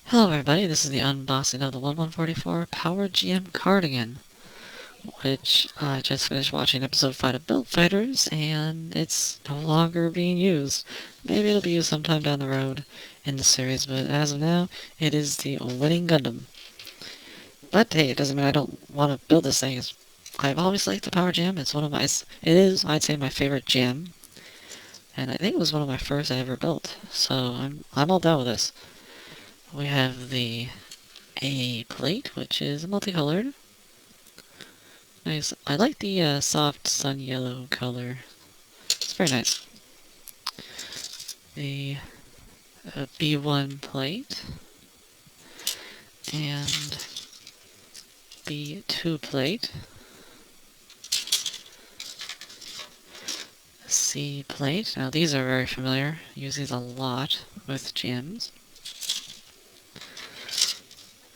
Hello everybody, this is the unboxing of the 1144 Power GM cardigan, which I just finished watching episode 5 of Build Fighters, and it's no longer being used. Maybe it'll be used sometime down the road in the series, but as of now, it is the winning Gundam. But hey, it doesn't mean I don't want to build this thing. I've always liked the Power GM. It's one of my, it is, I'd say, my favorite GM, and I think it was one of my first I ever built, so I'm all down with this. We have the A plate, which is multicolored. Nice. I like the soft sun yellow color. It's very nice. The B1 plate and B2 plate. C plate. Now these are very familiar. Use these a lot with gems.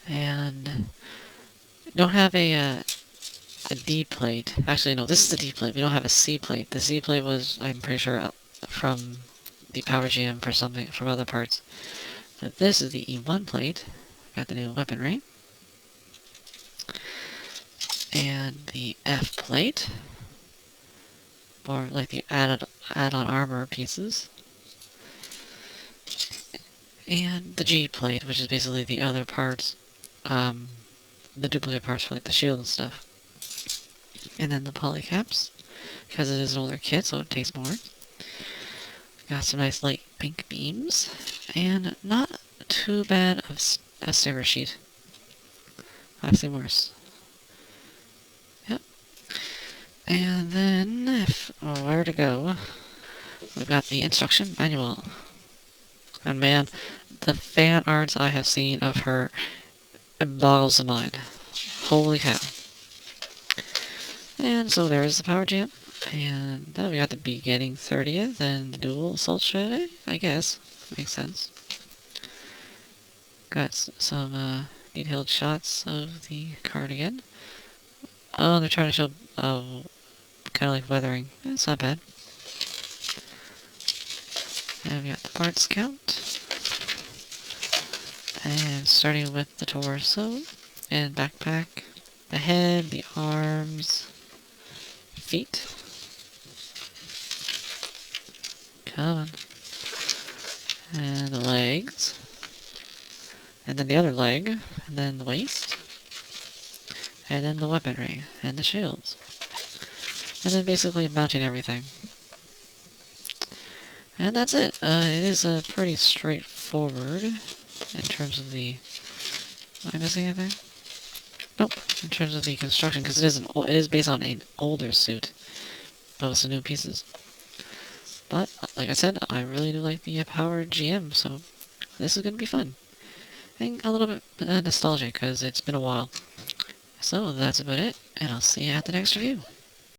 And don't have a D plate. Actually, no, this is the D plate. We don't have a C plate. The C plate was, I'm pretty sure, from the Power GM for something, from other parts. But this is the E1 plate. Got the new weaponry. And the F plate. Or like the add-on armor pieces. And the G plate, which is basically the other parts, the duplicate parts for like the shield and stuff. And then the polycaps, because it is an older kit, so it takes more. Got some nice light pink beams, and not too bad of a sticker sheet. I've seen worse. Yep. And then, where to go, we've got the instruction manual. And man, the fan arts I have seen of her, it boggles the mind. Holy cow. And so there's the Power Jam. And then we got the beginning 30th and the dual assault strategy, I guess. Makes sense. Got some detailed shots of the cardigan. Oh, they're trying to show kind of like weathering. It's not bad. And we got the parts count. And starting with the torso and backpack, the head, the arms, feet. Come on. And the legs. And then the other leg. And then the waist. And then the weaponry. And the shields. And then basically mounting everything. And that's it. It is pretty straightforward in terms of the... Am I missing anything? Nope. In terms of the construction, because it is based on an older suit, but with some new pieces. But like I said, I really do like the Power GM, so this is gonna be fun. And a little bit nostalgic because it's been a while. So that's about it, and I'll see you at the next review.